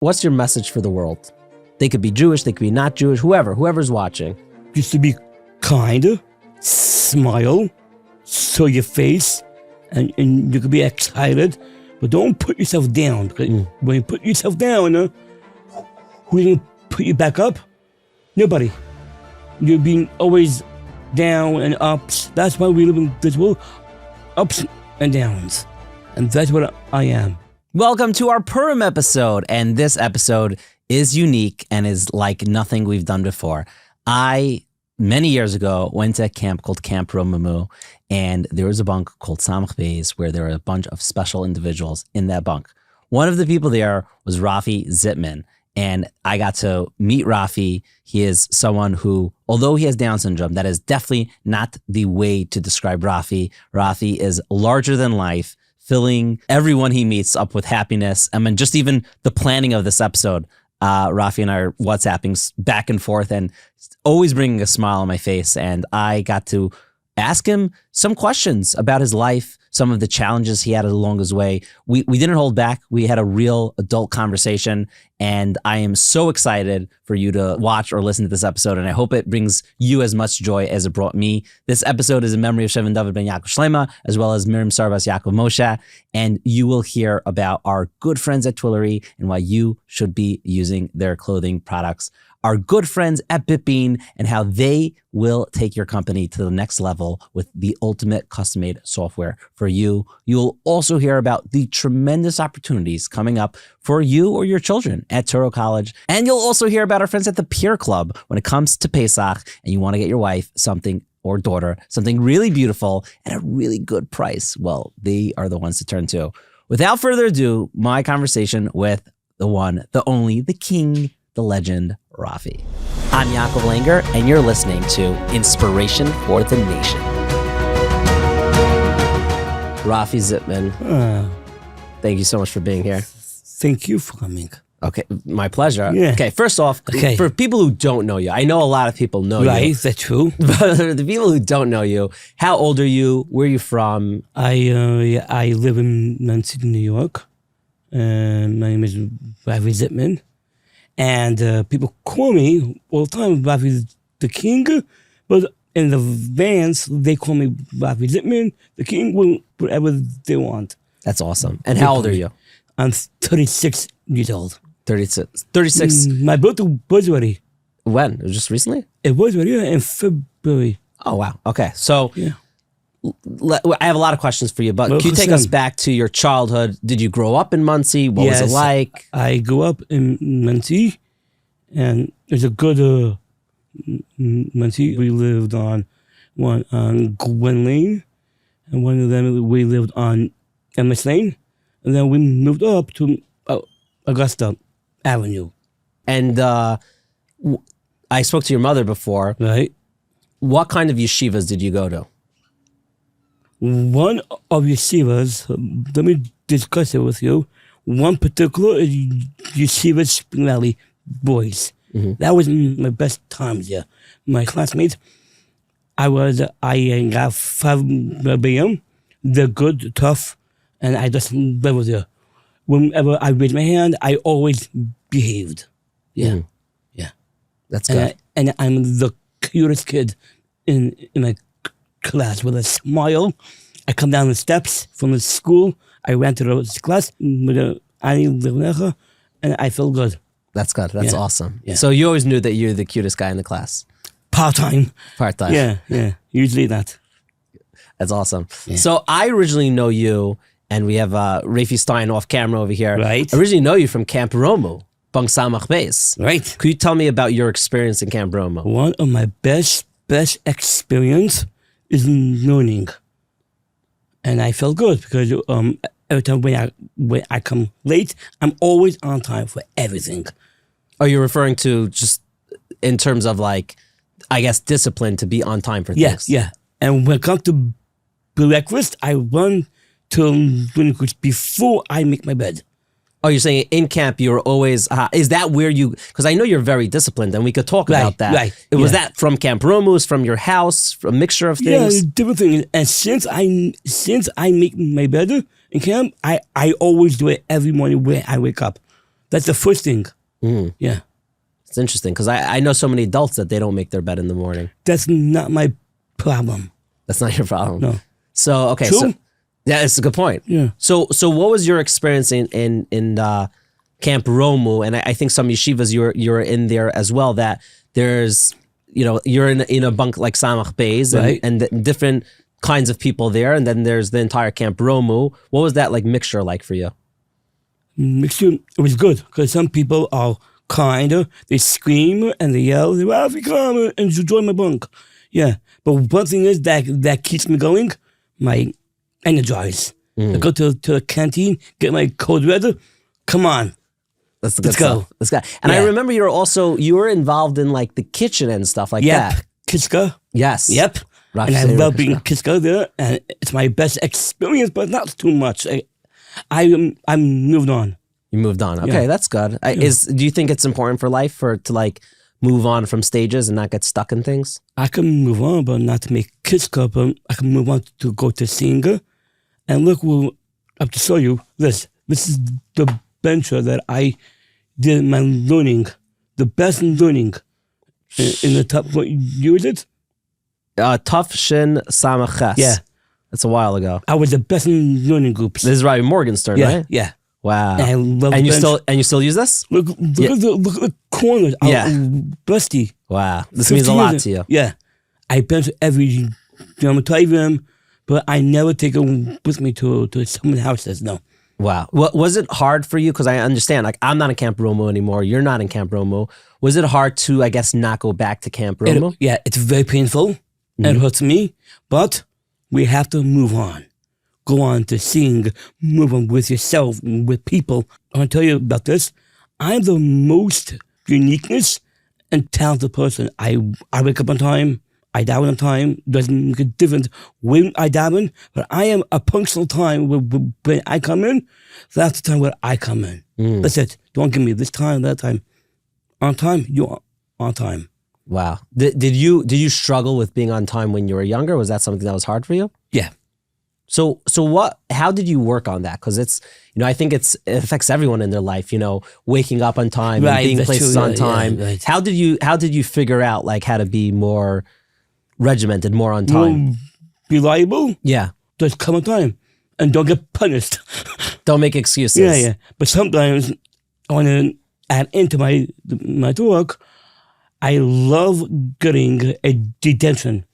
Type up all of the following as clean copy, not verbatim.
what's your message for the world? They could be Jewish, they could be not Jewish, whoever's watching. Just to be kind, smile, show your face, and you could be excited, but don't put yourself down. Because when you put yourself down, who's going to put you back up? Nobody. You're being always down and ups. That's why we live in this world, ups and downs. And that's what I am. Welcome to our Purim episode, and this episode is unique and is like nothing we've done before. I, many years ago, went to a camp called Camp Romamu, and there was a bunk called Samach Beis where there were a bunch of special individuals in that bunk. One of the people there was Rafi Zytman, and I got to meet Rafi. He is someone who, although he has Down syndrome, that is definitely not the way to describe Rafi. Rafi is larger than life, filling everyone he meets up with happiness. I mean, just even the planning of this episode, Rafi and I are WhatsApping back and forth and always bringing a smile on my face. And I got to ask him some questions about his life, some of the challenges he had along his way. We didn't hold back. We had a real adult conversation, and I am so excited for you to watch or listen to this episode, and I hope it brings you as much joy as it brought me. This episode is in memory of Shevin David ben Yaakov Shlema, as well as Miriam Sarbas Yaakov Moshe, and you will hear about our good friends at Twillory and why you should be using their clothing products. Our good friends at BitBean and how they will take your company to the next level with the ultimate custom-made software for you. You'll also hear about the tremendous opportunities coming up for you or your children at Touro College. And you'll also hear about our friends at the Pear Club when it comes to Pesach and you want to get your wife something or daughter, something really beautiful at a really good price. Well, they are the ones to turn to. Without further ado, my conversation with the one, the only, the king, the legend, Rafi. I'm Yaakov Langer, and you're listening to Inspiration for the Nation. Rafi Zytman, thank you so much for being here. Thank you for coming. Okay, my pleasure. Yeah. Okay, first off, for people who don't know you, I know a lot of people know you. Right, that's true. But the people who don't know you, how old are you? Where are you from? I live in Monsey, New York. My name is Rafi Zytman. And people call me all the time Rafi the King, but in the vans, they call me Rafi Zytman, the King, whatever they want. That's awesome. And how old are you? I'm 36 years old. 36. My birthday was already. When? It was just recently? It was already in February. Oh, wow. Okay. So yeah. I have a lot of questions for you, but can you take us back to your childhood? Did you grow up in Monsey? What was it like? I grew up in Monsey, and it was a good Monsey. We lived on one on Gwen Lane, and one of them we lived on MS Lane, and then we moved up to Augusta Avenue. And I spoke to your mother before. Right. What kind of yeshivas did you go to? One of yeshivas, let me discuss it with you. One particular is Yeshiva Spring Valley Boys. Mm-hmm. That was my best times there. My classmates, I got 5 BM. They're good, tough, and I just lived there. Whenever I raised my hand, I always behaved. Yeah. Mm. Yeah. That's good. And I'm the cutest kid in my class with a smile. I come down the steps from the school. I ran to the class with Ani Livnecha, and I feel good. That's good. That's awesome. Yeah. So you always knew that you're the cutest guy in the class? Part-time. Part-time. Yeah. Usually that. That's awesome. Yeah. So I originally know you, and we have Rafi Stein off camera over here. Right. I originally know you from Camp Romamu, Bang Samach Beis. Right. Could you tell me about your experience in Camp Romamu? One of my best experience is learning, and I feel good because every time when I come late, I'm always on time for everything. Are you referring to just in terms of like, I guess, discipline to be on time for things? Yeah. And when it comes to breakfast, I run to before I make my bed. Oh, you're saying in camp you were always, is that where you, because I know you're very disciplined and we could talk about that. Right. Was that from Camp Romus, from your house, a mixture of things? Yeah, different things. And since I make my bed in camp, I always do it every morning when I wake up. That's the first thing. Mm. Yeah. It's interesting because I know so many adults that they don't make their bed in the morning. That's not my problem. That's not your problem. No. So, okay. True. So, yeah, it's a good point. Yeah. So what was your experience in Camp Romu? And I think some yeshivas you're in there as well, that there's, you're in a bunk like Samach Beis and different kinds of people there. And then there's the entire Camp Romu. What was that like mixture like for you? Mixture, it was good because some people are kinder. They scream and they yell, Rafi, come and join my bunk. Yeah. But one thing is that keeps me going, my energize. I go to the canteen, get my code ready. Come on. That's the good Let's stuff. go. Let's go. And I remember you were involved in like the kitchen and stuff like that. Kiska. Yes. Yep. Rafi And I Zytman love being Kiska. Kiska there, and it's my best experience, but not too much. I'm moved on. You moved on. Okay, that's good. Do you think it's important for life to like move on from stages and not get stuck in things? I can move on, but not to make Kiska, but I can move on to go to singer. And look, I have to show you this. This is the venture that I did my learning, the best learning in the top. What year is it? Tough Shin Samaches. Yeah. That's a while ago. I was the best in learning groups. This is Robbie Morgenstern, right? Yeah. Wow. And I love and bench. you still use this? Look at the corners. Yeah. Busty. Wow. This means a lot to you. Yeah. I bench every time, but I never take it with me to someone's houses. No. Wow. Was it hard for you? Because I understand, like, I'm not in Camp Romu anymore. You're not in Camp Romu. Was it hard to, I guess, not go back to Camp Romu? It's very painful. It hurts me, but we have to move on. Go on to sing, move on with yourself, with people. I want to tell you about this. I'm the most uniqueness and talented person. I wake up on time. I daven on time. Doesn't make a difference when I daven, but I am a punctual time when I come in. That's the time where I come in. That's it. Don't give me this time, that time. On time, you're on time. Wow. Did you struggle with being on time when you were younger? Was that something that was hard for you? Yeah. So how did you work on that? Because it's, I think it affects everyone in their life, waking up on time and being places on time. Yeah, right. How did you figure out like how to be more regimented, more on time? More reliable. Yeah. Just come on time and don't get punished. Don't make excuses. Yeah. But sometimes I want to add into my talk, I love getting a detention.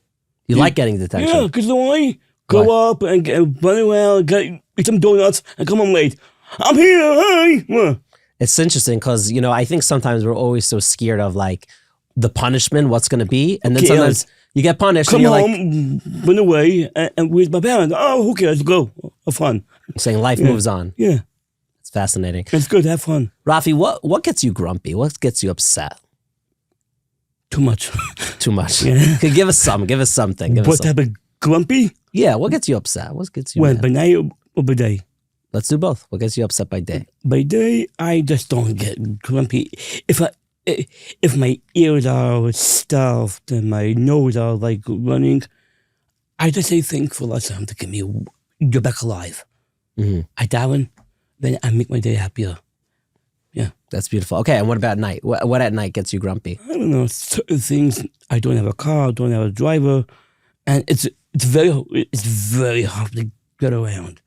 You like getting detention? Yeah, because I go up and run around, eat some donuts, and come home late. I'm here, hey! It's interesting because, I think sometimes we're always so scared of like the punishment, what's going to be. And then sometimes you get punished come and you're home, run away, and with my parents. Oh, who cares? Go. Have fun. like saying life moves on. Yeah. It's fascinating. It's good. Have fun. Rafi, what gets you grumpy? What gets you upset? Too much. Too much. Yeah. Give us something. What type of grumpy? Yeah, what gets you upset? What gets you When, mad? by night or by day? Let's do both. What gets you upset by day? By day, I just don't get grumpy. If my ears are stuffed and my nose are like running, I just say thankful for something to give me you're back alive. Mm-hmm. I daven, then I make my day happier. Yeah, that's beautiful. Okay, and what about night? What at night gets you grumpy? I don't know, certain things. I don't have a car, don't have a driver, and it's very hard to get around.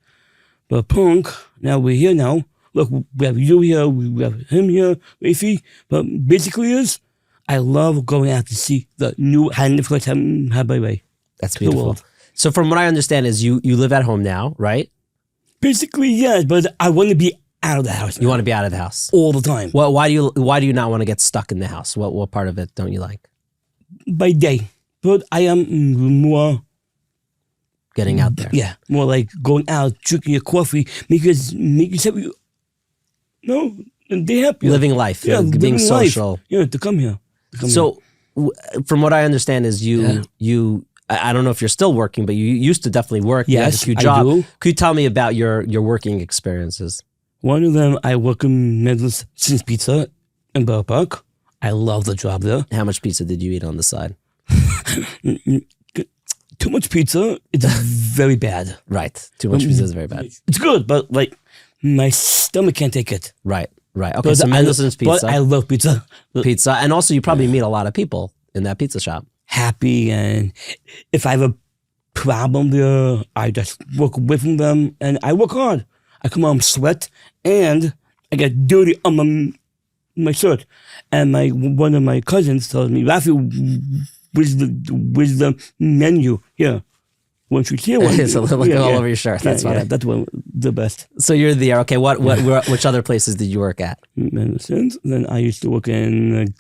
But Punk, now we're here now. Look, we have you here, we have him here, Rafi. But basically I love going out to see the new Handicap had by way. That's beautiful. So from what I understand is you live at home now, right? Basically, yes, but I want to be out of the house now. You want to be out of the house all the time. Well, why do you not want to get stuck in the house? What part of it don't you like? By day, but I am more getting out there. Yeah, more like going out, drinking your coffee, make yourself. No, they help you. Living life, being social. Life. Yeah, to come here. From what I understand is you. I don't know if you're still working, but you used to definitely work. Yes, you had a few jobs. I do. Could you tell me about your working experiences? One of them, I work in Medrash Pizza in Borough Park. I love the job there. How much pizza did you eat on the side? Too much pizza, it's very bad. Right. Too much pizza is very bad. It's good, but like my stomach can't take it. Right. Right. Okay. So Mendelssohn's Pizza. But I love pizza. Pizza. And also you probably meet a lot of people in that pizza shop. Happy, and if I have a problem there, I just work with them, and I work hard. I come home sweat, and I get dirty on my shirt. And one of my cousins tells me, Rafi, where's the menu here? Once you see one, it's a little all over your shirt. That's funny. That's one the best. So you're there. Okay. Which other places did you work at? Then I used to work in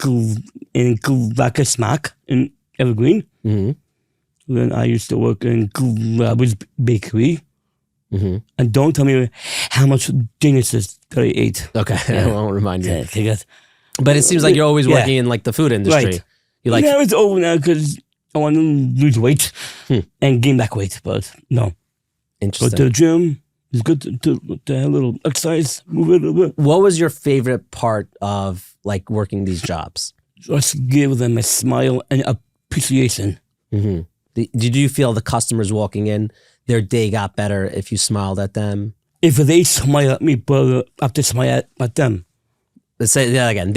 Glakasmak in Evergreen. Mm-hmm. Then I used to work in Glabber's Bakery. Mm-hmm. And don't tell me how much dinners that I ate. Okay, I won't remind you. Yeah, but it seems like you're always working in like the food industry. Right. You like? Yeah, it's over now because I want to lose weight and gain back weight. But no. Interesting. Go to the gym. It's good to have a little exercise, move it a little bit. What was your favorite part of like working these jobs? Just give them a smile and appreciation. Mm-hmm. Did you feel the customers walking in, their day got better if you smiled at them? If they smile at me, but I have to smile at them. Let's say that again.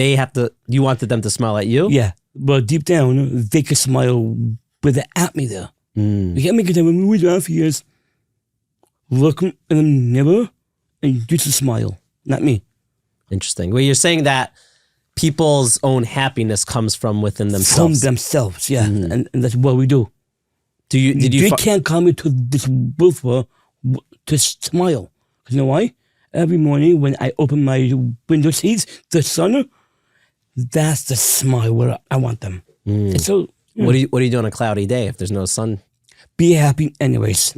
You wanted them to smile at you? Yeah, but deep down, they can smile without me there. You can't make it when we Rafi is look in the mirror and just a smile, not me. Interesting. Well, you're saying that people's own happiness comes from within themselves. From themselves, yeah, and that's what we do. You can't come into this booth to smile. You know why? Every morning when I open my window seats, the sun, that's the smile where I want them. So, what do you do on a cloudy day if there's no sun? Be happy anyways.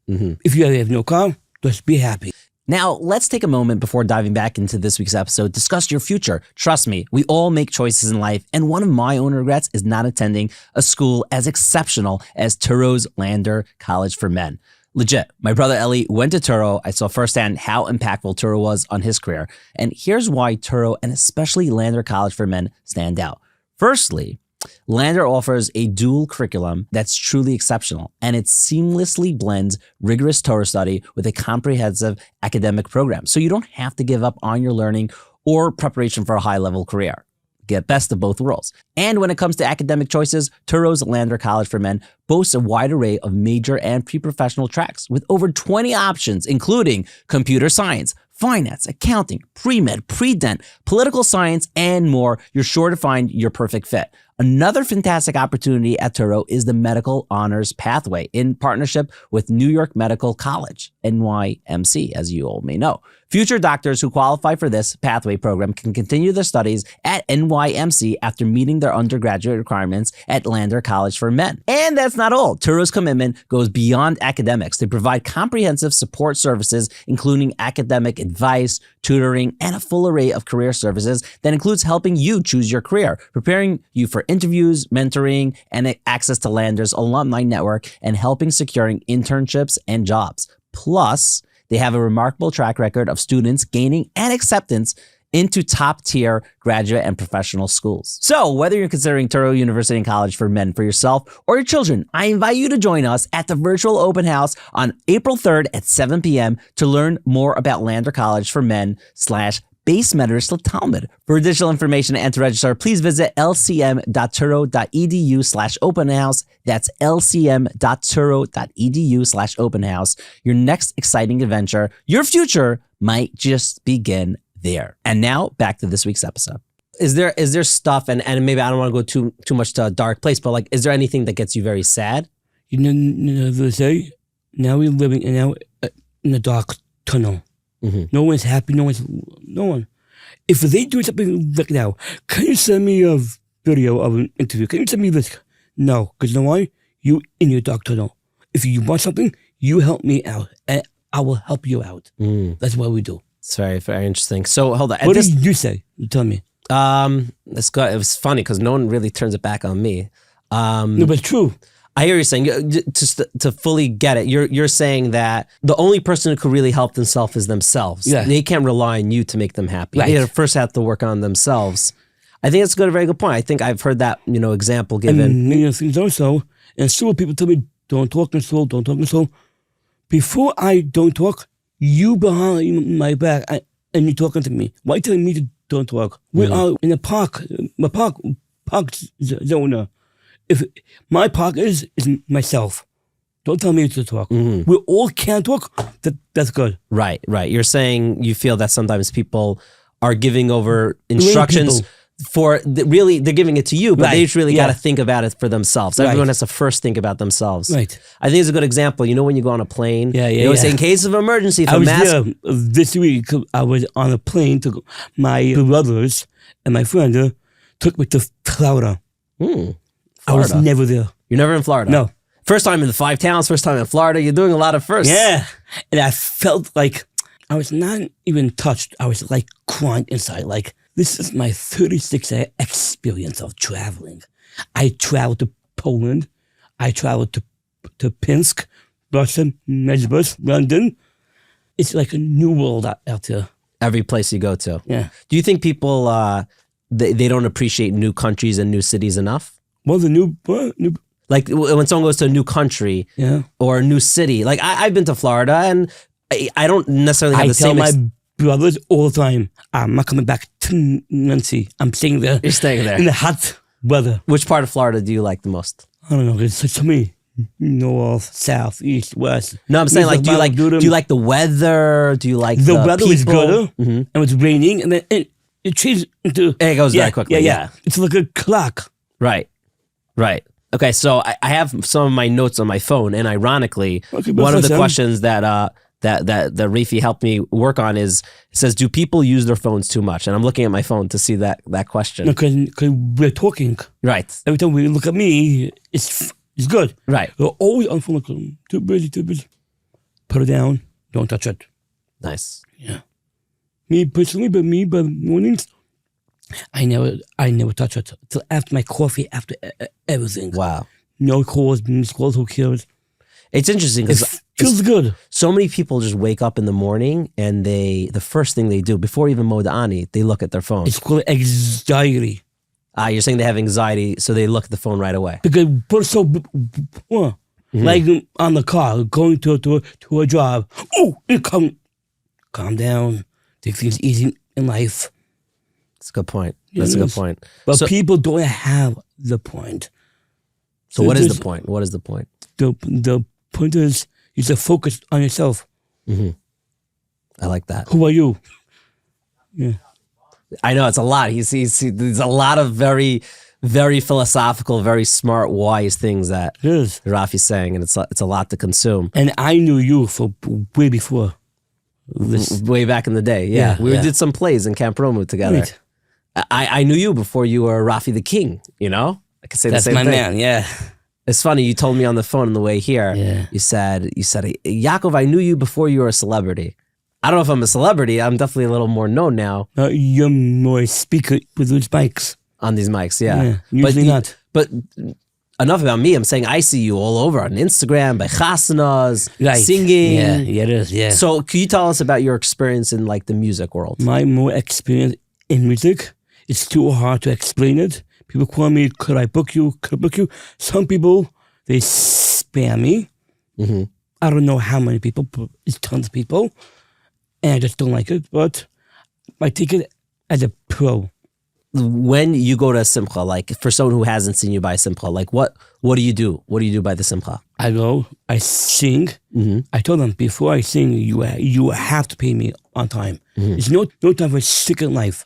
If you have no car, just be happy. Now, let's take a moment before diving back into this week's episode, discuss your future. Trust me, we all make choices in life, and one of my own regrets is not attending a school as exceptional as Touro's Lander College for Men. Legit, my brother Ellie went to Touro. I saw firsthand how impactful Touro was on his career, and here's why Touro and especially Lander College for Men stand out. Firstly, Lander offers a dual curriculum that's truly exceptional, and it seamlessly blends rigorous Torah study with a comprehensive academic program. So you don't have to give up on your learning or preparation for a high-level career. Get best of both worlds. And when it comes to academic choices, Touro's Lander College for Men boasts a wide array of major and pre-professional tracks with over 20 options, including computer science, finance, accounting, pre-med, pre-dent, political science, and more. You're sure to find your perfect fit. Another fantastic opportunity at Touro is the Medical Honors Pathway in partnership with New York Medical College, NYMC, as you all may know. Future doctors who qualify for this pathway program can continue their studies at NYMC after meeting their undergraduate requirements at Lander College for Men. And that's not all. Touro's commitment goes beyond academics. They provide comprehensive support services, including academic advice, tutoring, and a full array of career services that includes helping you choose your career, preparing you for interviews, mentoring, and access to Lander's alumni network, and helping securing internships and jobs. Plus, they have a remarkable track record of students gaining an acceptance into top-tier graduate and professional schools. So whether you're considering Touro University and College for Men for yourself or your children, I invite you to join us at the virtual open house on April 3rd at 7 p.m. to learn more about Lander College for Men / Beis Medrash L'Talmud. For additional information and to register, please visit lcm.touro.edu/open house. That's lcm.touro.edu/open house. Your next exciting adventure, your future might just begin there. And now back to this week's episode. Is there stuff, and maybe I don't want to go too much to a dark place, but like, is there anything that gets you very sad? You know they say, now we're living in a dark tunnel. No one's happy. No one. If they do something like now, can you send me a video of an interview? Can you send me this? No, because you know why? You in your dark tunnel. If you want something, you help me out, and I will help you out. That's what we do. It's very, very interesting. So hold on. What did you say? You tell me. It was funny because no one really turns it back on me. No, but it's true. I hear you saying, just to fully get it, you're saying that the only person who could really help themselves is themselves. Yeah. They can't rely on you to make them happy. Right. They first have to work on themselves. I think that's a very good point. I think I've heard that, example given. And many other things also. And still people tell me, don't talk in soul, don't talk in soul. Before I don't talk, you behind my back, and you're talking to me. Why are you telling me to don't talk? We are in a park, park zone. If my park is myself. Don't tell me to talk. We all can't talk. That's good. Right. You're saying you feel that sometimes people are giving over instructions really, they're giving it to you, but they just really got to think about it for themselves. Everyone has to first think about themselves. Right. I think it's a good example. You know, when you go on a plane, say in case of emergency, if I a was mask. there this week. I was on a plane to my brothers and my friend took me to Florida. I was never there. You're never in Florida? No. First time in the 5 towns, first time in Florida. You're doing a lot of firsts. Yeah. And I felt like I was not even touched. I was like crying inside. Like, this is my 36th experience of traveling. I traveled to Poland. I traveled to Pinsk, Russia, Medzibush, London. It's like a new world out there. Every place you go to. Yeah. Do you think people, they don't appreciate new countries and new cities enough? Well, the new like when someone goes to a new country or a new city, like I've been to Florida and I don't necessarily have the same. I tell my brothers all the time, I'm not coming back to Monsey. I'm staying there. You're staying there. In the hot weather. Which part of Florida do you like the most? I don't know. It's to me, north, south, east, west. No, I'm saying like, do you like the weather? Do you like the weather people? is good and it's raining and then it changes into. It goes very quickly. Yeah. It's like a clock. Right. Okay, so I have some of my notes on my phone, and ironically, one of the questions that Rafi helped me work on is, it says, do people use their phones too much? And I'm looking at my phone to see that question. Because we're talking. Right. Every time we look at me, it's good. Right. We're always on the phone, like, too busy. Put it down. Don't touch it. Nice. Yeah. Me personally, by mornings, I never touch it till after my coffee, after everything. Wow. No calls, who cares? It's interesting because it feels good. So many people just wake up in the morning and the first thing they do before even Moda'ani, they look at their phone. It's called anxiety. You're saying they have anxiety, so they look at the phone right away. Because we're so like on the car going to a job. Oh, calm down. Take things easy in life. That's a good point. That's a good point. But people don't have the point. So what is the point? What is the point? The point is you should focus on yourself. I like that. Who are you? Yeah. I know it's a lot. There's a lot of very, very philosophical, very smart, wise things that Rafi's saying, and it's a lot to consume. And I knew you for way before this. Way back in the day. Yeah. We did some plays in Camp Romu together. Right. I knew you before you were Rafi the King, you know? I could say the same thing. That's my man, yeah. It's funny, you told me on the phone on the way here, you said, Yaakov, I knew you before you were a celebrity. I don't know if I'm a celebrity. I'm definitely a little more known now. You're more a speaker with those mics. On these mics, yeah. Usually not. But enough about me. I'm saying I see you all over on Instagram, by chasanas, singing. Yeah, it is, yeah. So can you tell us about your experience in like the music world? My more experience in music, it's too hard to explain it. People call me, could I book you? Could I book you? Some people, they spam me. I don't know how many people, but it's tons of people. And I just don't like it. But I take it as a pro. When you go to a simcha, like for someone who hasn't seen you by a simcha, like what do you do? What do you do by the simcha? I go, I sing. I told them, before I sing, you have to pay me on time. There's no time for second life.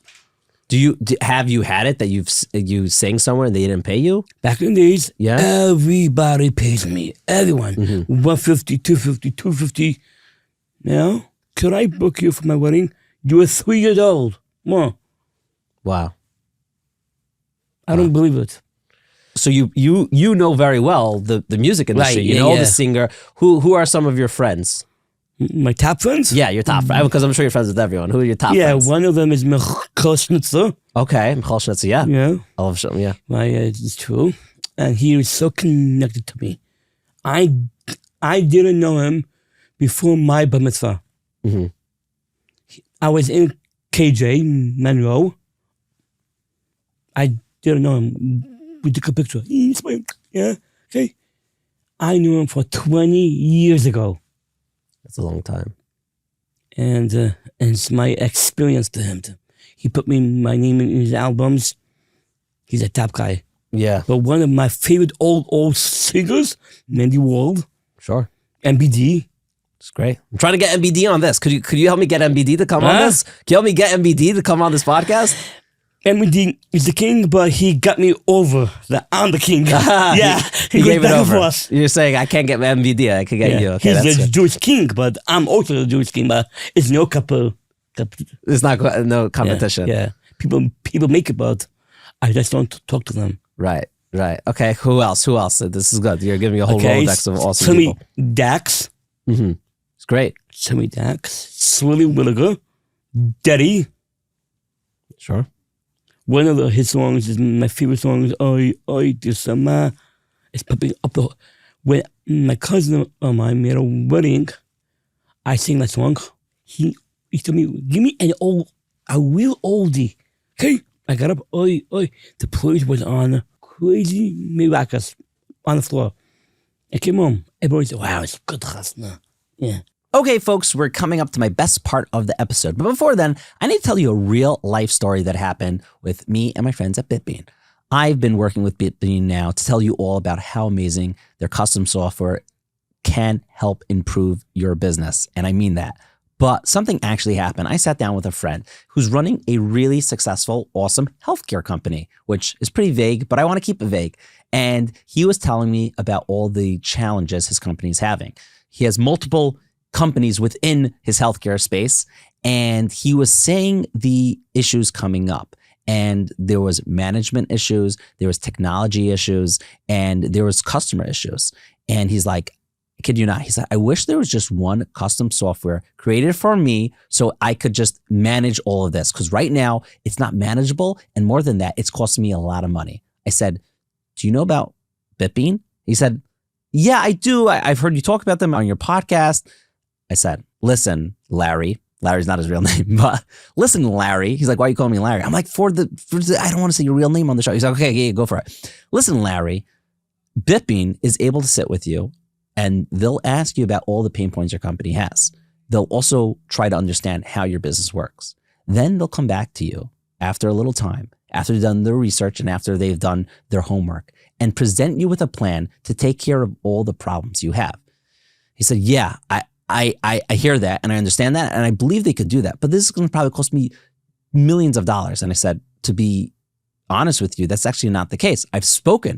Have you had it that you sang somewhere and they didn't pay you? Back in the days, everybody pays me. Everyone. 150, 250, 250. Now, could I book you for my wedding? You were 3 years old. More. Wow. I don't believe it. So you know very well the music industry. You know the singer. Who are some of your friends? My top friends? Yeah, your top friends. Because I'm sure you're friends with everyone. Who are your top friends? Yeah, one of them is Michal Schnitzer. Okay, Michal Schnitzer, yeah. I love him, yeah. It's true. And he was so connected to me. I didn't know him before my bar mitzvah. I was in KJ, Monroe. I didn't know him. We took a picture. Yeah, okay. I knew him for 20 years ago. That's a long time. And and it's my experience to him. He put my name in his albums. He's a top guy. Yeah. But one of my favorite old singers, Mandy Wald. Sure. MBD. It's great. I'm trying to get MBD on this. Could you help me get MBD to come on this? Can you help me get MBD to come on this podcast? MBD is the king, but he got me over that I'm the king. Yeah. He gave it over. Us. You're saying I can't get MBD. I can get you. Okay, he's the Jewish king, but I'm also the Jewish king, but it's no couple. It's not no competition. Yeah. People make it, but I just don't talk to them. Right. Okay, who else? This is good. You're giving me a whole Rolodex of awesome people. Dax. Mm-hmm. It's great. Sammy Dax. Swilly Williger. Daddy. Sure. One of his songs is my favorite song. Is Oi, this summer. It's popping up when my cousin of mine made a wedding. I sang that song. He told me, give me a real oldie. Okay. I got up, oi. The place was on crazy miracles on the floor. I came home. Everybody said, wow, it's good chasna. Yeah. Okay, folks, we're coming up to my best part of the episode. But before then, I need to tell you a real life story that happened with me and my friends at BitBean. I've been working with BitBean now to tell you all about how amazing their custom software can help improve your business. And I mean that. But something actually happened. I sat down with a friend who's running a really successful, awesome healthcare company, which is pretty vague, but I want to keep it vague. And he was telling me about all the challenges his company is having. He has multiple companies within his healthcare space, and he was saying the issues coming up. And there was management issues, there was technology issues, and there was customer issues. And he's like, I kid you not, he said, I wish there was just one custom software created for me so I could just manage all of this. Because right now, it's not manageable. And more than that, it's costing me a lot of money. I said, do you know about BitBean? He said, yeah, I do. I've heard you talk about them on your podcast. I said, listen, Larry. Larry's not his real name, but listen, Larry. He's like, why are you calling me Larry? I'm like, for the I don't want to say your real name on the show. He's like, okay, yeah, go for it. Listen, Larry, BitBean is able to sit with you and they'll ask you about all the pain points your company has. They'll also try to understand how your business works. Then they'll come back to you after a little time, after they've done their research and after they've done their homework, and present you with a plan to take care of all the problems you have. He said, yeah, I hear that and I understand that and I believe they could do that, but this is going to probably cost me millions of dollars. And I said, to be honest with you, that's actually not the case. I've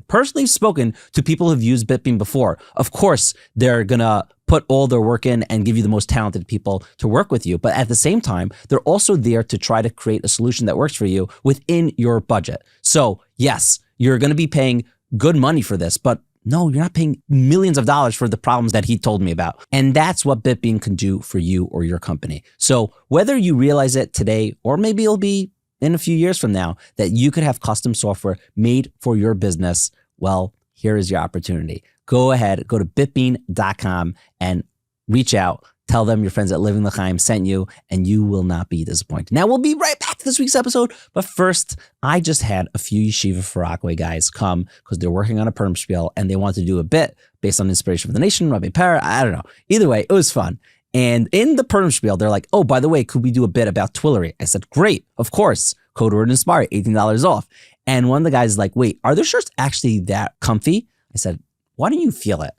personally spoken to people who've used BitBean before. Of course, they're going to put all their work in and give you the most talented people to work with you. But at the same time, they're also there to try to create a solution that works for you within your budget. So yes, you're going to be paying good money for this, but no, you're not paying millions of dollars for the problems that he told me about. And that's what BitBean can do for you or your company. So whether you realize it today, or maybe it'll be in a few years from now, that you could have custom software made for your business, well, here is your opportunity. Go ahead, go to bitbean.com and reach out. Tell them your friends at Living L'Chaim sent you, and you will not be disappointed. Now, we'll be right back to this week's episode, but first, I just had a few Yeshiva for Rockaway guys come because they're working on a Purim spiel, and they want to do a bit based on inspiration for the nation, Rabbi Pear, I don't know. Either way, it was fun. And in the Purim spiel, they're like, oh, by the way, could we do a bit about Twillory? I said, great, of course. Code word inspire, $18 off. And one of the guys is like, wait, are their shirts actually that comfy? I said, why don't you feel it?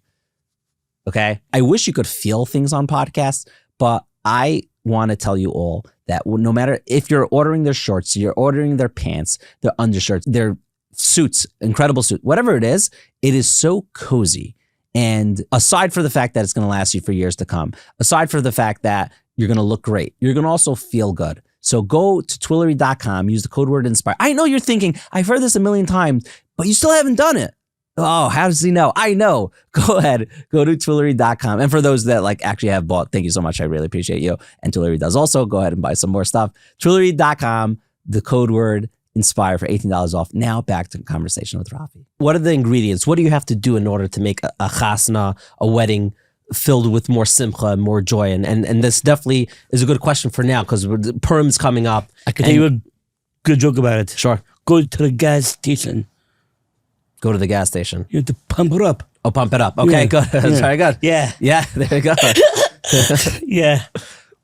Okay. I wish you could feel things on podcasts, but I want to tell you all that no matter if you're ordering their shorts, you're ordering their pants, their undershirts, their suits, incredible suit, whatever it is so cozy. And aside for the fact that it's going to last you for years to come, aside for the fact that you're going to look great, you're going to also feel good. So go to Twillory.com, use the code word INSPIRE. I know you're thinking, I've heard this a million times, but you still haven't done it. Oh, how does he know? I know. Go ahead, go to Twillory.com. And for those that actually have bought, thank you so much. I really appreciate you. And Twillory does also. Go ahead and buy some more stuff. Twillory.com, the code word INSPIRE for $18 off. Now back to the conversation with Rafi. What are the ingredients? What do you have to do in order to make a chasna, a wedding, filled with more simcha and more joy? And this definitely is a good question for now because Purim's coming up. I can tell you a good joke about it. Sure. Go to the gas station. Go to the gas station. You have to pump it up. Oh, pump it up. Okay, Yeah. good. That's very good. Yeah. Yeah, there you go. Yeah.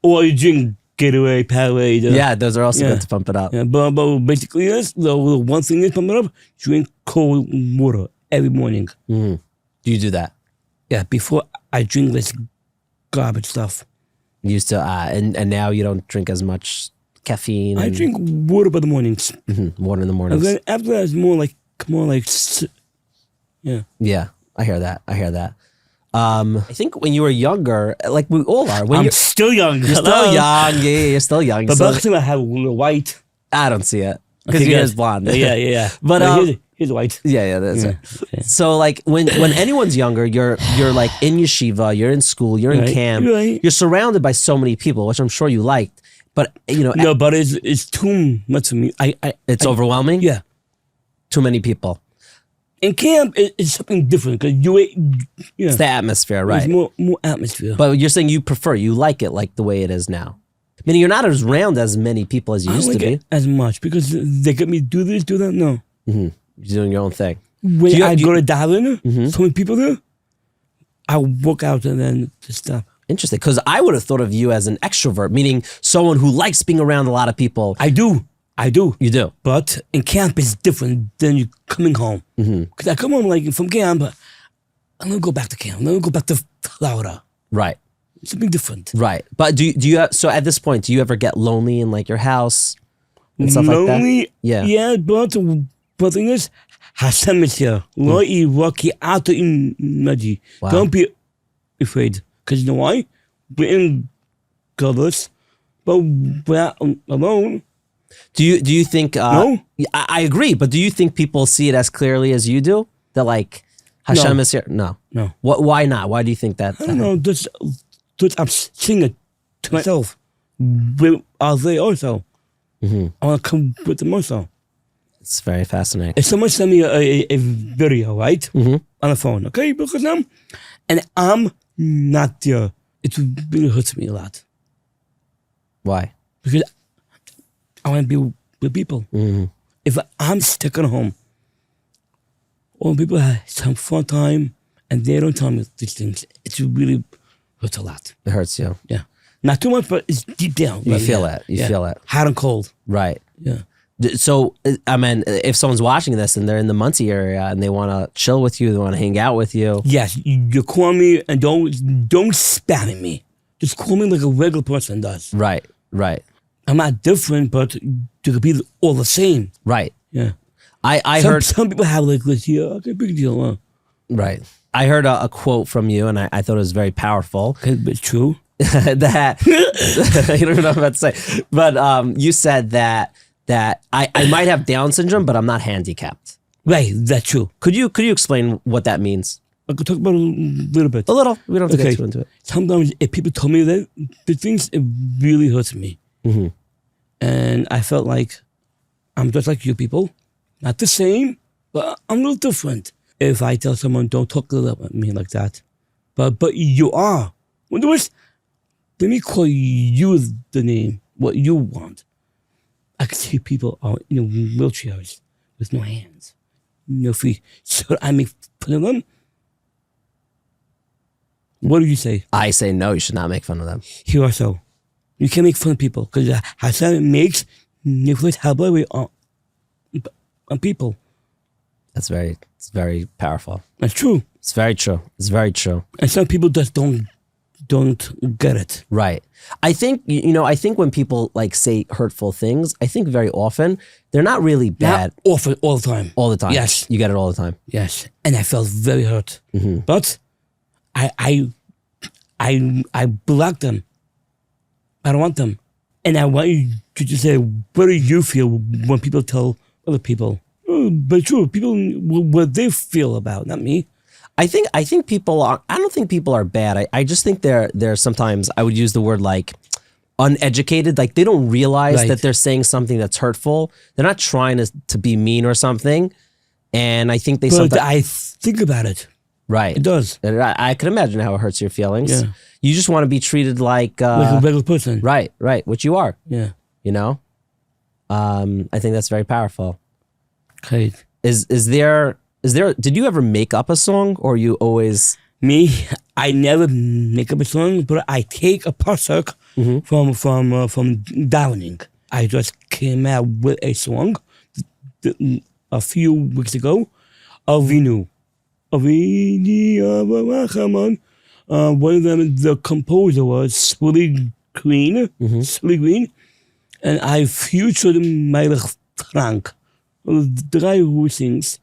Or you drink Gatorade, Powerade. Yeah, those are also Yeah. good to pump it up. Yeah, but basically, yes, the one thing is pump it up, drink cold water every morning. Do you do that? Yeah, before I drink this garbage stuff. You used to, and now you don't drink as much caffeine. I and- drink water by the mornings. water in the And mornings. then after that, it's more like, yeah. Yeah, I hear that. I think when you were younger, like we all are, when I'm you're still young. still young, yeah, you're still young. But So, actually, I have a little white. I don't see it because Okay, your good. hair's blonde. Yeah. But, here's white. yeah, that's Yeah. right. So like when anyone's younger, you're like in yeshiva, you're in school, you're in Right, camp, right. you're surrounded by so many people, which I'm sure you liked. But No, but it's too much for me. it's overwhelming. Yeah. Too many people. In camp, it's something different because It's the atmosphere, right? There's more atmosphere. But you're saying you like it like the way it is now. Meaning you're not around as many people as you I used don't to like be. it as much because they get me do this, do that. No. You're doing your own thing. When you- I do go to daven, so many people there, I walk out and then just stop. Interesting, because I would have thought of you as an extrovert, meaning someone who likes being around a lot of people. I do. You do. But in camp, it's different than you coming home. Because I come home like from camp, I'm gonna go back to camp. I'm gonna go back to Florida. Right. It's something different. Right. But do you so at this point, do you ever get lonely in like your house and stuff like Lonely, that? Yeah. Yeah, but the thing is, Hashem is here. Lo iraki ato in naji. Wow. Don't be afraid. Because you know why? We're in godless, but we're alone. Do you think No. I agree, but do you think people see it as clearly as you do? That like Hashem No. is here? No. No. Why not? Why do you think that? I don't know. Just I'm singing it to myself. Where are they also? I want to come with them also. It's very fascinating. If someone send me a video, right? On the phone, okay? Because I'm not there. It really hurts me a lot. Why? Because I want to be with people. If I'm stuck at home, or people have some fun time and they don't tell me these things, it really hurts a lot. It hurts you. Yeah. Not too much, but it's deep down. You Right, feel yeah. it. You feel it. Hot and cold. Right. Yeah. So, I mean, if someone's watching this and they're in the Monsey area and they want to chill with you, they want to hang out with you. Yes, you call me and don't spam me. Just call me like a regular person does. Right. Right. I'm not different, but you could be all the same. Right. Yeah. I some, heard. some people have like this, yeah, okay, big deal. Right. I heard a quote from you, and I thought it was very powerful. Okay, but true. That you don't even know what I'm about to say, but you said that I might have Down syndrome, but I'm not handicapped. Right, that's true. Could you explain what that means? I could talk about it a little bit. A little. We don't have to Okay. get too into it. Sometimes if people tell me that the things, it really hurts me. And I felt like I'm just like you people. Not the same, but I'm a little different. If I tell someone, don't talk about me like that. But you are. When there was, let me call you the name, what you want. I can see people are in wheelchairs with no hands, no feet. Should I make fun of them? What do you say? I say no. You should not make fun of them. Here also. You can't make fun of people because Hashem makes Nicholas Halbaway on people. It's very powerful. That's true. It's very true. It's very true. And some people just don't get it. Right. I think I think when people like say hurtful things, I think very often they're not really bad Not often, all the time. all the time. Yes. You get it all the time. Yes. And I felt very hurt. But I block them. I don't want them. And I want you to just say, what do you feel when people tell other people? Oh, but true, people, what they feel about, not me. I think people are. I don't think people are bad. I just think they're sometimes. I would use the word like uneducated. Like they don't realize Right. that they're saying something that's hurtful. They're not trying to be mean or something. And I think they But sometimes I think about it. right. It does. And I can imagine how it hurts your feelings. Yeah. You just want to be treated like Like a regular person. right, which you are. Yeah. You know. I think that's very powerful. Okay. Is there? Did you ever make up a song, or you always Me, I never make up a song, but I take a pasuk from davening. I just came out with a song a few weeks ago, Avinu. One of them, the composer was Silly Green, and I featured Melech Frank, the guy who sings,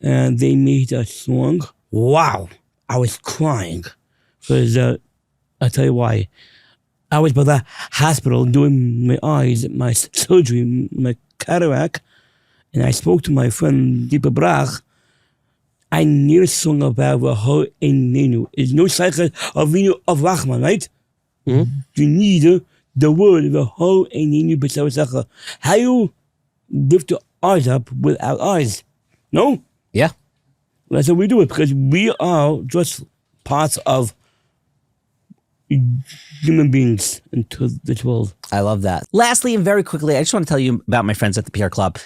and they made a song. Wow, I was crying, because I'll tell you why. I was by the hospital doing my eyes, my surgery, my cataract, and I spoke to my friend Deepa Brach. I need a song about V'ho Einenu. It's no cycle Avinu of Rachman, right? You need the word V'ho Einenu b'Savasach. How you lift your eyes up without eyes? No? Yeah. That's how we do it, because we are just parts of human beings into this world. I love that. Lastly, and very quickly, I just want to tell you about my friends at the Pear Club.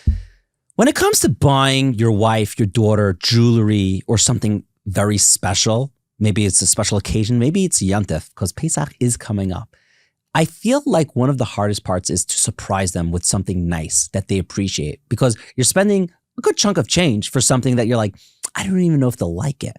When it comes to buying your wife, your daughter, jewelry, or something very special, maybe it's a special occasion, maybe it's Yontif, because Pesach is coming up. I feel like one of the hardest parts is to surprise them with something nice that they appreciate, because you're spending a good chunk of change for something that you're like, I don't even know if they'll like it.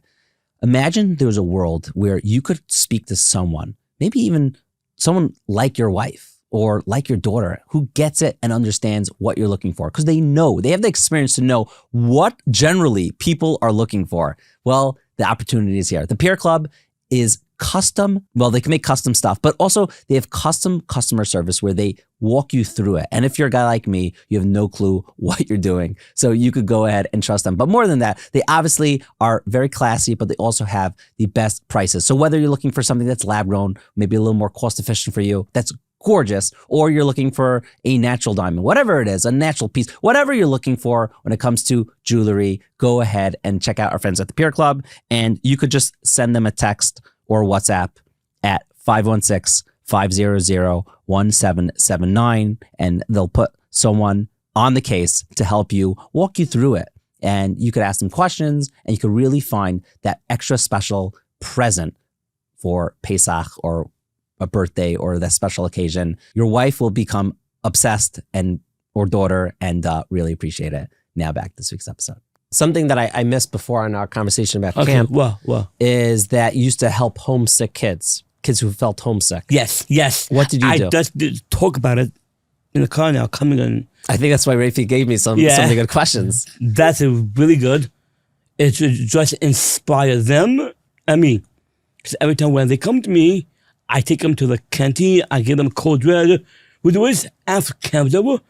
Imagine there was a world where you could speak to someone, maybe even someone like your wife, or like your daughter, who gets it and understands what you're looking for, because they have the experience to know what generally people are looking for. Well, the opportunity is here. The Pear Club is custom. Well, they can make custom stuff, but also they have custom customer service where they walk you through it. And if you're a guy like me, you have no clue what you're doing. So you could go ahead and trust them. But more than that, they obviously are very classy, but they also have the best prices. So whether you're looking for something that's lab grown, maybe a little more cost efficient for you, that's gorgeous, or you're looking for a natural diamond, whatever it is, a natural piece, whatever you're looking for when it comes to jewelry, go ahead and check out our friends at the Pear Club. And you could just send them a text or WhatsApp at 516-500-1779, and they'll put someone on the case to help you, walk you through it. And you could ask them questions, and you could really find that extra special present for Pesach or a birthday or that special occasion. Your wife will become obsessed or daughter and really appreciate it. Now back to this week's episode. Something that I missed before in our conversation about camp is that you used to help homesick kids who felt homesick. Yes. What did you do? I just talk about it in the car now, coming in. I think that's why Rafi gave me some good questions. That's really good. It should just inspire them and me. Because every time when they come to me, I take them to the canteen, I give them cold red. We do is, after camp's over,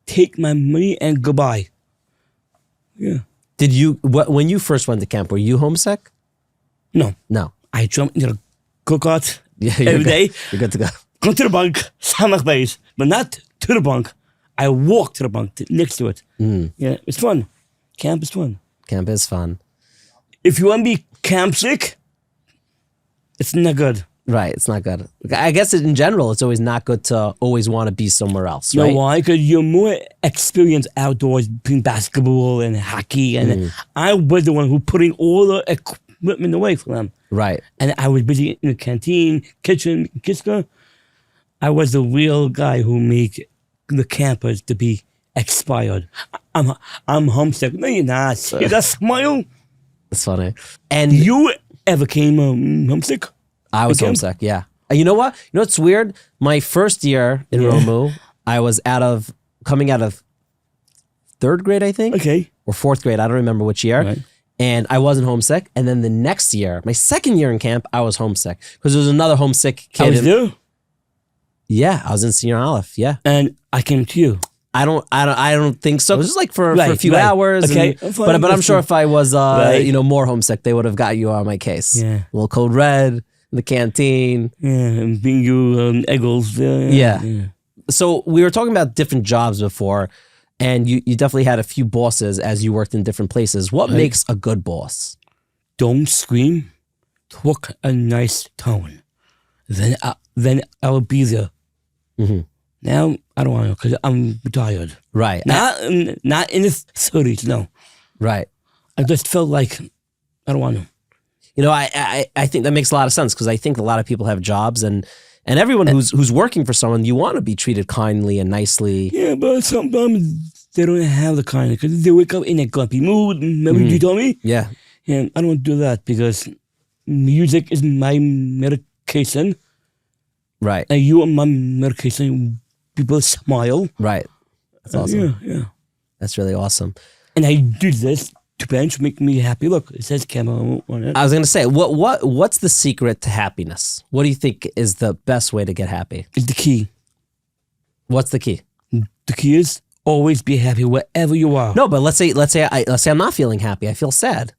take my money and goodbye. Yeah. Did you, when you first went to camp, were you homesick? No. I jump into the go-kart every day. You're good to go. Go to the bank, Samach base, but not to the bank. I walk to the bank next to it. Yeah, it's fun. Camp is fun. Camp is fun. If you want to be camp sick, it's not good. Right, it's not good. I guess in general, it's always not good to always want to be somewhere else, right? You know why? Because you're more experienced outdoors, playing basketball and hockey, and I was the one who putting all the equipment away for them. Right. And I was busy in the canteen, kitchen, Kiska. I was the real guy who made the campers to be expired. I'm homesick. No, you're not. See that smile? It's funny. And you ever came homesick? I was homesick, yeah. You know what? You know what's weird? My first year in Romu, I was coming out of third grade, I think. Okay. Or fourth grade, I don't remember which year. Right. And I wasn't homesick. And then the next year, my second year in camp, I was homesick. Because there was another homesick kid. I was there? Yeah, I was in Senior Aleph, yeah. And I came to you. I don't think so. It was just like for a few hours. Okay. But I'm sure if I was more homesick, they would have got you on my case. Yeah. A little code red. In the canteen. Yeah, and bring you egg rolls. Yeah. So we were talking about different jobs before, and you definitely had a few bosses as you worked in different places. What makes a good boss? Don't scream. Talk a nice tone. Then I'll be there. Now, I don't want to because I'm retired. Right. Not in the 30s, no. Right. I just felt like I don't want to. You know, I think that makes a lot of sense because I think a lot of people have jobs and everyone who's working for someone, you want to be treated kindly and nicely. Yeah, but sometimes they don't have the kindness because they wake up in a grumpy mood. Remember you told me? Yeah. And I don't do that because music is my medication. Right. And you are my medication. People smile. Right. That's awesome. Yeah. That's really awesome. And I do this to bench make me happy. Look, it says camera on it. I was going to say, what's the secret to happiness? What do you think is the best way to get happy? It's the key. What's the key? The key is always be happy wherever you are. No, but let's say I'm not feeling happy. I feel sad.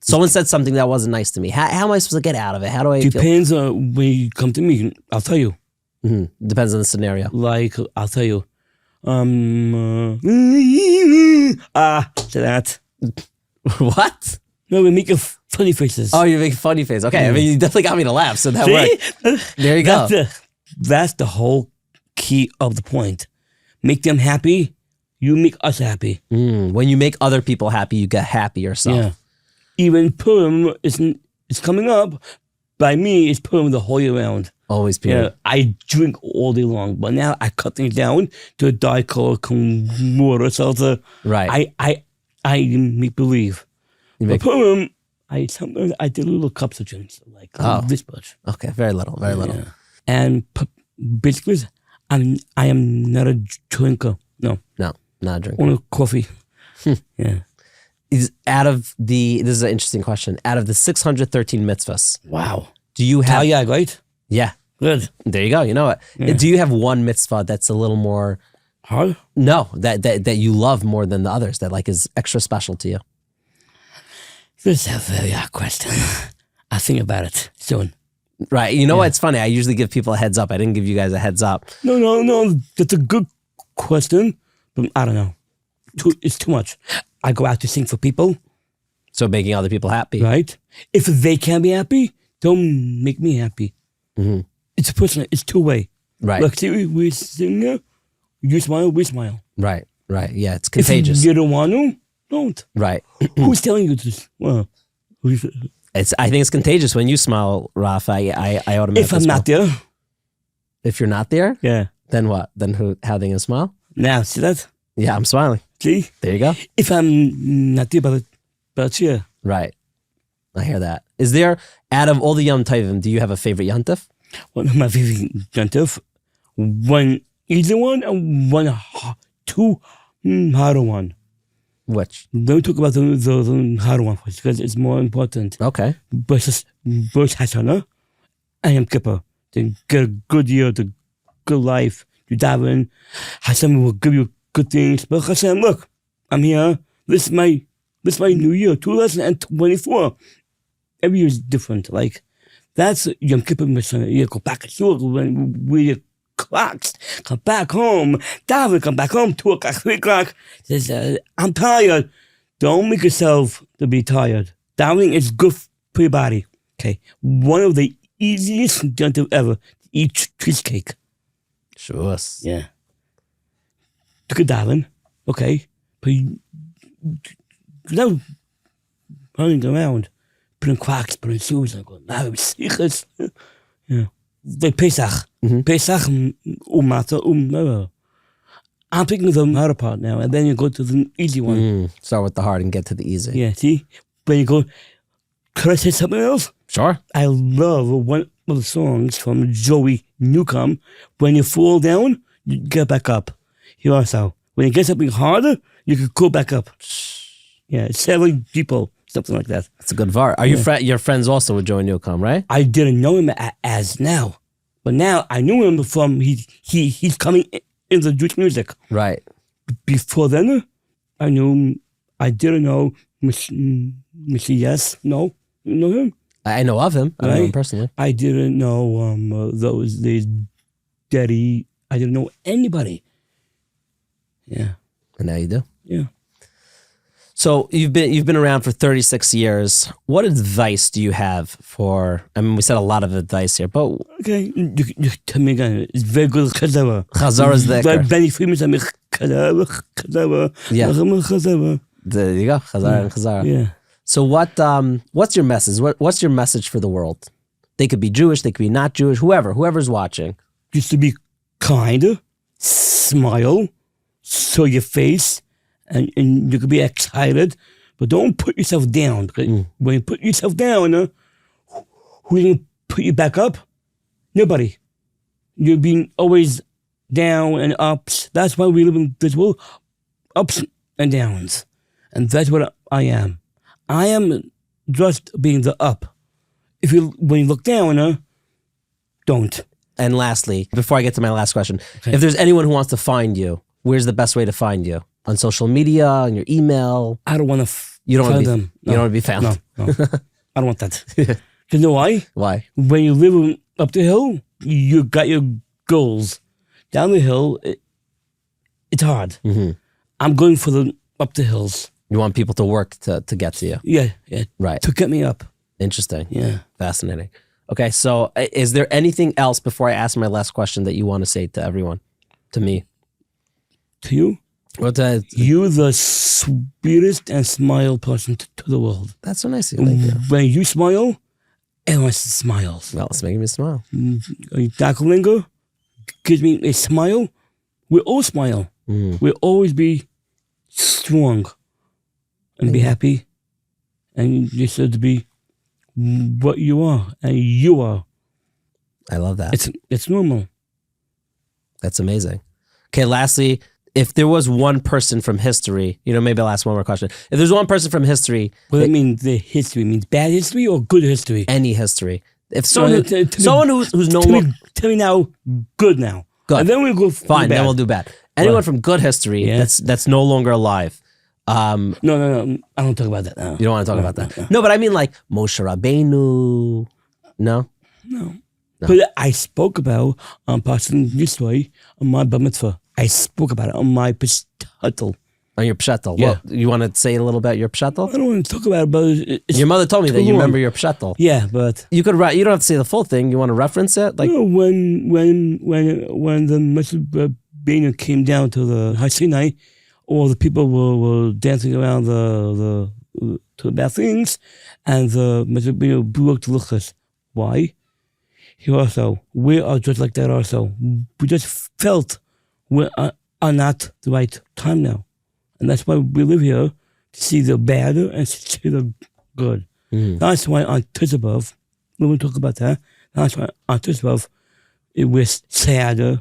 Someone said something that wasn't nice to me. How am I supposed to get out of it? How do I feel? Depends on when you come to me. I'll tell you. Mm-hmm. Depends on the scenario. Like, I'll tell you. Say that. What? No, we make funny faces. Oh, you're making funny face. Okay, I mean, you definitely got me to laugh, so that worked. There you go. That's the whole key of the point. Make them happy, you make us happy. When you make other people happy, you get happy yourself. Yeah. Even Purim is coming up. By me, it's Purim the whole year round. Always Purim. Yeah, I drink all day long, but now I cut things down to a Diet Coke, water, seltzer. Right. I make believe. But Purim, sometimes I did little cups of drinks, like this much. Okay, very little. Yeah. And basically, I am not a drinker. No, not a drinker. Only coffee. Yeah. This is an interesting question. Out of the 613 mitzvahs, Wow. do you have? Yeah, right? Yeah. Good. There you go. You know what? Yeah. Do you have one mitzvah that's a little more hard? No, that you love more than the others, that like is extra special to you? This is a very hard question. I'll think about it soon. Right. You know what? It's funny. I usually give people a heads up. I didn't give you guys a heads up. No. That's a good question, but I don't know. It's too much. I go out to sing for people. So making other people happy. Right. If they can't be happy, don't make me happy. Mm-hmm. It's personal. It's two-way. Right. Look, see, we sing there. You smile, we smile. Right. Yeah. It's contagious. If you don't want to, don't. Right. Who's telling you this? Well, I think it's contagious when you smile, Raf. I automatically. If I'm not there. If you're not there. Yeah. Then what? Then how they gonna smile? Now, see that? Yeah, I'm smiling. See? There you go. If I'm not there, but yeah. Right. I hear that. Is there, out of all the Yom Tovim, do you have a favorite Yontif? One of my favorite Yontif. One easy one and two harder one. Which? Let me talk about the harder one first because it's more important. Okay. Versus Hashanah and Yom Kippur. To get a good year, to good life, to daven. Hashem will give you good things. But Hashem, look, I'm here. This is my new year, 2024. Every year is different. Like, that's Yom Kippur Mission. You go back to shul with your clocks. Come back home. David, come back home. 2 o'clock, 3 o'clock. Says, I'm tired. Don't make yourself to be tired. Davening is good for your body. Okay. One of the easiest things ever to eat cheesecake. Sure. Yeah. You could daven. Okay. But without running around, putting quacks, putting shoes, and going, yeah. Like Pesach. Mm-hmm. Pesach, I'm picking the harder part now, and then you go to the easy one. Start with the hard and get to the easy. Yeah, see? When you go, could I say something else? Sure. I love one of the songs from Joey Newcomb. When you fall down, you get back up. You also, when you get something harder, you can go back up. Yeah, 7 people, something like that. That's a good var. Are your friends also with Joey Newcomb, right? I didn't know him as now, but now I knew him from he's coming in the Jewish music. Right. Before then, I didn't know Mr. Yes. No, you know him? I know of him. I don't know him personally. I didn't know those days. Daddy. I didn't know anybody. Yeah. And now you do. Yeah. So you've been around for 36 years. What advice do you have for? I mean, we said a lot of advice here, but okay, you tell me again. It's very good. Chazara. Chazara is the Like Benny Freeman said, Chazara. Yeah. Chazara. There you go. Chazara and Chazara. Yeah. So what's your message? What's your message for the world? They could be Jewish, they could be not Jewish, whoever's watching. Just to be kind, smile, show your face, and you could be excited, but don't put yourself down. When you put yourself down, who's going to put you back up? Nobody. You're being always down and ups. That's why we live in this world, ups and downs. And that's what I am. I am just being the up. When you look down, don't. And lastly, before I get to my last question, if there's anyone who wants to find you, where's the best way to find you? On social media, on your email? I don't want to you don't find want them. You don't want to be found? No. I don't want that. You know why? Why? When you live up the hill, you got your goals. Down the hill, it's hard. Mm-hmm. I'm going for the up the hills. You want people to work to get to you? Yeah. Right. To get me up. Interesting. Yeah. Fascinating. Okay, so is there anything else before I ask my last question that you want to say to everyone? To me? To you? You're the sweetest and smile person to the world. That's so nice of you. Thank you. When you smile, everyone smiles. Well, it's making me smile. Dakolingo gives me a smile. We all smile. We'll always be strong and be happy. And you said to be what you are, and you are. I love that. It's normal. That's amazing. Okay, lastly, if there was one person from history, maybe I'll ask one more question. If there's one person from history... What do you mean the history? Means bad history or good history? Any history. If someone who's no longer... Tell me now, good now. Good. And then we'll go fine, bad. then we'll do bad. Anyone from good history that's no longer alive. No. I don't talk about that now. You don't want to talk about that? No, but I mean like Moshe Rabbeinu. No? No. But I spoke about Pastor Yisroi on my bar mitzvah. I spoke about it on my pshuttel. On your pshuttel? Yeah. Well, you want to say a little about your pshuttel? I don't want to talk about it, but your mother told me that you remember your pshuttel. Yeah, but you could write. You don't have to say the full thing. You want to reference it, like when the Mitzvah came down to the Har Sinai, all the people were dancing around to the bad things, and the Mitzvah broke the luchas. Why? Here also, we are just like that also. We just felt we are not the right time now. And that's why we live here, to see the bad and see the good. That's why on Tisha B'Av, we will talk about that. That's why on Tisha B'Av, it was sad. And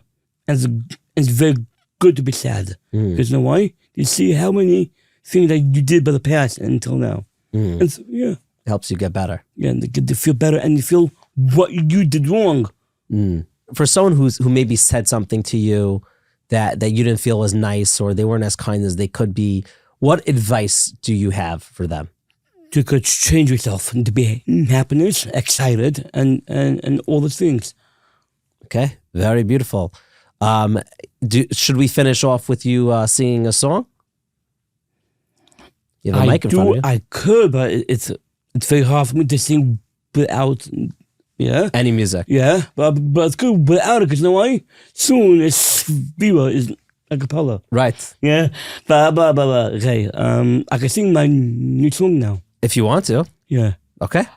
it's very good to be sad. Because you know why? You see how many things that you did by the past until now. And so, it helps you get better. Yeah, and to feel better, and you feel what you did wrong. For someone who maybe said something to you that you didn't feel was nice, or they weren't as kind as they could be, what advice do you have for them? You could change yourself and to be happiness, excited, and all the things. Okay, very beautiful. Should we finish off with you singing a song? You have a mic in front of you. I could, but it's very hard for me to sing without... Yeah. Any music. Yeah, but it's good without it, because you know why? Soon it's Viva is a cappella. Right. Yeah. But okay. I can sing my new song now. If you want to. Yeah. Okay.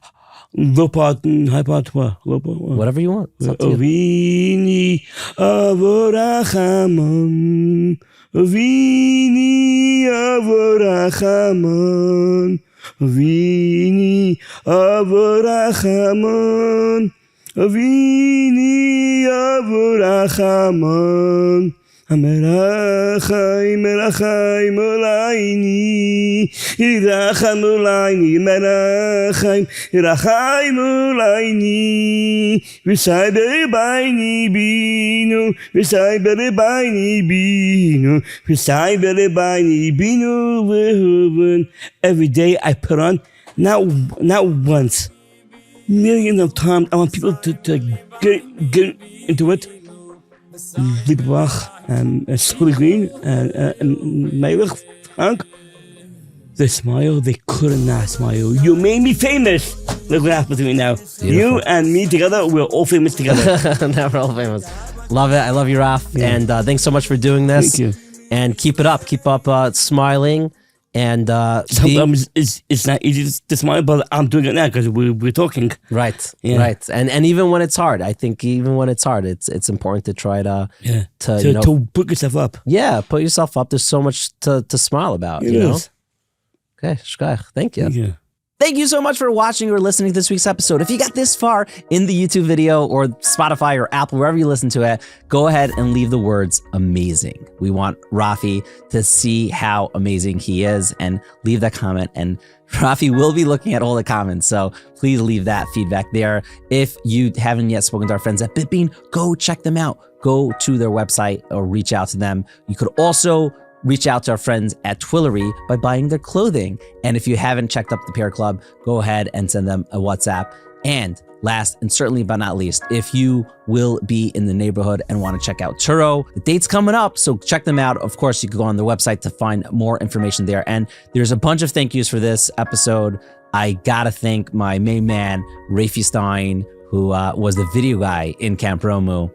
Low part and high part. Whatever you want. It's up to you. Ovini avorachamon. Ovini avorachamon. Avini avorachamon, Avini avorachamon, Amerachai Olayni, Iracham Olayni, Merachai, Irachim Olayni, V'sai berebaini binu, V'sai berebaini binu, V'sai berebaini binu v'huven. Every day I put on, not once, millions of times. I want people to get into it. Liebach and Solly Green and Meilich Frank. They smile, they could not smile. You made me famous. Look what happened to me now. Beautiful. You and me together, we're all famous together. Now we're all famous. Love it. I love you, Raf. Yeah. And thanks so much for doing this. Thank you. And keep it up. Keep up smiling And sometimes it's not easy to smile, but I'm doing it now because we're talking. Right, Yeah. right. And even when it's hard, I think even when it's hard, it's important to try to to put yourself up. Yeah, put yourself up. There's so much to smile about, It you know? is. Okay, shkach. Thank you. Yeah. Thank you so much for watching or listening to this week's episode. If you got this far in the YouTube video or Spotify or Apple, wherever you listen to it, go ahead and leave the words amazing. We want Rafi to see how amazing he is and leave that comment. And Rafi will be looking at all the comments, so please leave that feedback there. If you haven't yet spoken to our friends at BitBean, go check them out. Go to their website or reach out to them. You could also reach out to our friends at Twillory by buying their clothing. And if you haven't checked up the Pear Club, go ahead and send them a WhatsApp. And last and certainly but not least, if you will be in the neighborhood and want to check out Touro, the date's coming up, so check them out. Of course, you can go on their website to find more information there. And there's a bunch of thank yous for this episode. I gotta thank my main man, Rafi Stein, who was the video guy in Camp Romu.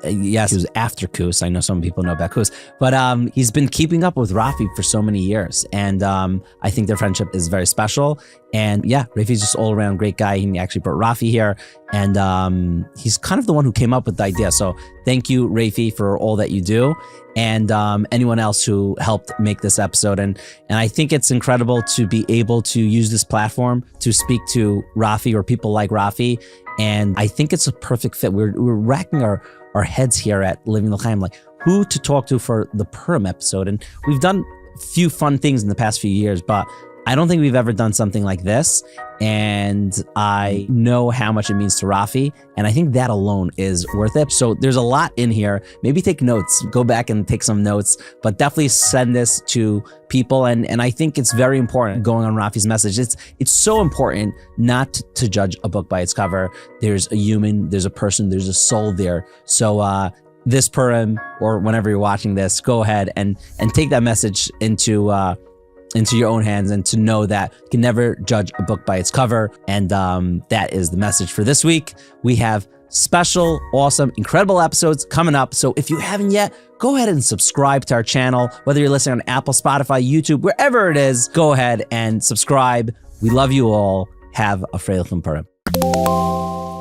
Yes, it was after Kus. I know some people know about Kus, but he's been keeping up with Rafi for so many years, and I think their friendship is very special. And yeah, Rafi's just all around great guy. He actually brought Rafi here, and he's kind of the one who came up with the idea. So thank you, Rafi, for all that you do, and anyone else who helped make this episode. And I think it's incredible to be able to use this platform to speak to Rafi or people like Rafi. And I think it's a perfect fit. We're racking our heads here at Living L'Chaim, like who to talk to for the Purim episode. And we've done a few fun things in the past few years, but I don't think we've ever done something like this. And I know how much it means to Rafi. And I think that alone is worth it. So there's a lot in here. Maybe take notes, go back and take some notes, but definitely send this to people. And I think it's very important going on Rafi's message. It's so important not to judge a book by its cover. There's a human, there's a person, there's a soul there. So this Purim, or whenever you're watching this, go ahead and take that message into your own hands, and to know that you can never judge a book by its cover. And that is the message for this week. We have special, awesome, incredible episodes coming up. So if you haven't yet, go ahead and subscribe to our channel, whether you're listening on Apple, Spotify, YouTube, wherever it is, go ahead and subscribe. We love you all. Have a Freilichen Purim.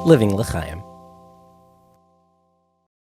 Living L'Chaim.